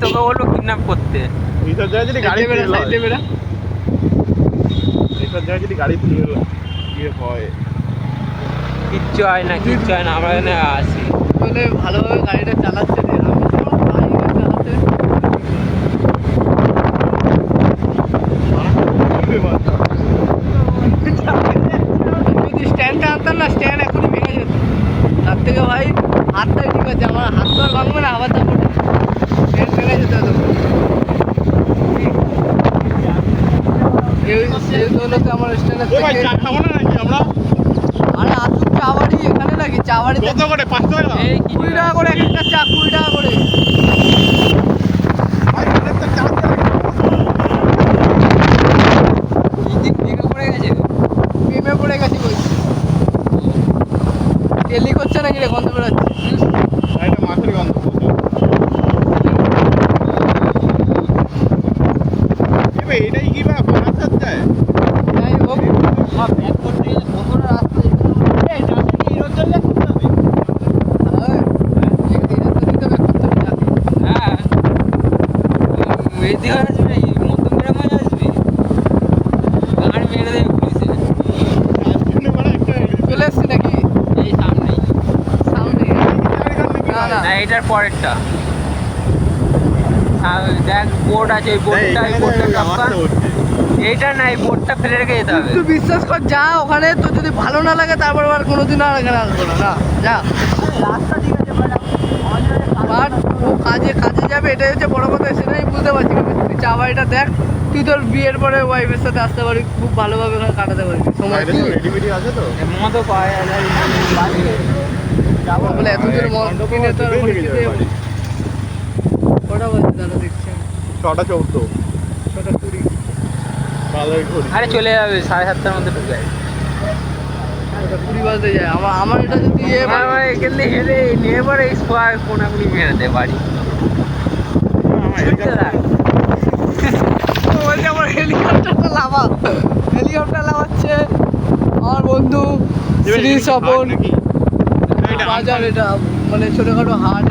তোকে বলবো কিডন্যাপ করতে। এইসব জায়গায় যদি গাড়ি এইসব জায়গায় যদি গাড়ি ফেলে কি হয়? কিচ্ছু হয় না, কিচ্ছু হয় না, আমরা এখানে আসি বলে ভালোভাবে গাড়িটা চালাচ্ছে রে। আমি যেমন বাইক চালাতে যদি স্ট্যান্ডটা আনতাম না, স্ট্যান্ড এখনই ভেঙে যেত। তার থেকে ভাই হাতটাই ঠিক আছে, আমার হাত তো আর ভাঙবে না, আবার যাবো স্ট্যান্ড ভেঙে যেত হতো। যেহেতু হলো তো আমার স্ট্যান্ডের থেকে খাবো না নাকি আমরা? আরে আসুক চাবাড়ি এখানে নাকি চাবাড়ি কত করে? 5 টাকা? এই 20 টাকা করে এক একটা চা, 20 টাকা করে। প্রেমে পড়ে গেছি বই। ডেলি করছে নাকি রে, গন্ধ বেরোচ্ছে। এটা মাছের গন্ধ। এটাই কি বা বারাসাত যায়? যাই হোক ব্যাক করতে গেলে কতটা রাস্তা যেতে হবে। হ্যাঁ এদিকে আসবি, মধ্যম গ্রামে আসবি, গাড়ি মেরে দেবে পুলিশে। চলে এসছি নাকি এই সামনেই, সামনে? না না না এটার পরেরটা। দেখ বোর্ড আছে, ওই বোর্ডটা, এই বোর্ডটা টপকা। এইটা না, এই বোর্ডটা ফেলে রেখে যেতে হবে। তুই বিশ্বাস কর, যা ওখানে তো যদি ভালো না লাগে তারপর আর কোনোদিন আর এখানে আসবো না। না যা, রাস্তা ঠিক আছে বাট ও কাজে কাজে যাবে, এটাই হচ্ছে বড় কথা। সেটাই বুঝতে পারছি, কিন্তু তুই চা বাড়িটা দেখ। তুই তোর বিয়ের পরে ওয়াইফের সাথে আসতে পারবি, খুব ভালোভাবে ওখানে কাটাতে পারবি সময়। কি রেডিমেডি আছে তো? মতো পাওয়া যায় যাবো বলে এতদূর মদ কিনে তো আর ওখানে খেতে যাবো। কটা বাজে দাদা দেখছি? 6টা 14। 6টা 20। ভালোই ঘুরি। আরে চলে যাবে 7:30টার মধ্যে ঢুকে যাবে। 20 বাজতে যায়। আমার এটা যদি এখান থেকে হেরে নিয়ে পরে এই সোয়া কোনাকুনি মেরে দে বাড়ি। বলছে আমার হেলিকপ্টারটা লাভা, হেলিকপ্টার লাভাচ্ছে আমার বন্ধু শ্রী স্বপন। বাজার এটা মানে ছোটখাটো হাট।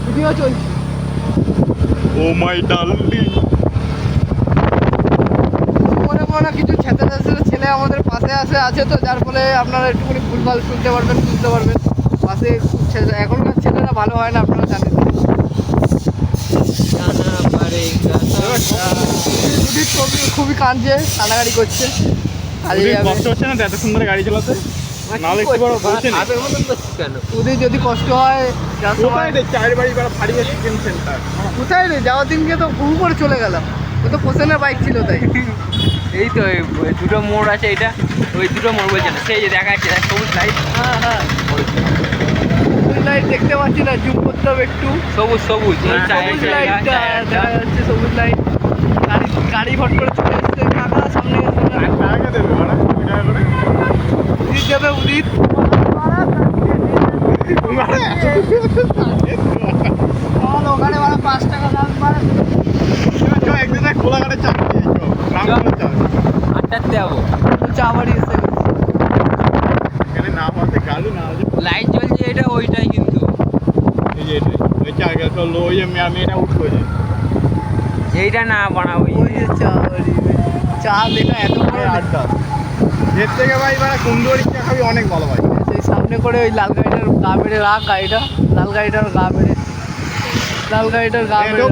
ভিডিও চলছে। ও মাই ডার্লিং। মনে মনে কিছু ছেলে আমাদের পাশে আছে তো, যার ফলে আপনারা একটুখানি ভুলভাল শুনতে পারবেন, বুঝতে পারবেন। পাশে এখনকার ছেলেরা ভালো হয় না, আপনারা জানেন। খুবই কাঁদছে, কান্নাকাড়ি করছে। কষ্ট হচ্ছে না এত সুন্দর গাড়ি চালাতে? নাহলে একটু বড় বলছে না ওদের যদি কষ্ট হয়। কোথায় রে? 4 বাড়ি করা ফাড়িয়ে চিকেন সেন্টার। কোথায় রে? যাওয়ার দিনকে তো ঘুম করে চলে গেলাম। ও তো পোষণের বাইক ছিল তাই। এই তো ওই দুটো মোড় আছে, এইটা ওই দুটো মোড় বলছে না, সেই যে দেখা যাচ্ছে সবুজ লাইট। হ্যাঁ হ্যাঁ, সবুজ লাইট দেখতে পাচ্ছি না, জুম করতে হবে একটু। সবুজ সবুজ সবুজ লাইটটা দেখা যাচ্ছে, সবুজ লাইট। গাড়ি ফট করে চলে এসছে কাকা সামনে গেছে। টাকা দেবে ওরা? 2 টাকা করে উদিত যাবে, উদিত। ওখানে 5 টাকা দাম বাড়া। একদিন খোলাঘাটে চা খেয়ে 8টাতে যাবো। চা বাড়ি এসে এখানে না হতে গালু না হলে লাইট জ্বলছে, এটা ওইটাই কিন্তু এই যে এটা ওই চা গেছে লো, ওই যে মেয়েটা উঠে যায়। এইটা না বানাবো। ওই যে চা বাড়ি, চা লেখা এত বড় আড্ডা এর থেকে ভাই মানে কুন্দুয়ারি চা খাবি অনেক ভালো ভাই। সেই সামনে করে ওই লাল গাড়িটার গা বেড়ে রাখ, গাড়িটা লাল গাড়িটার গা বেড়ে, লাল গাড়িটার গা বেড়ে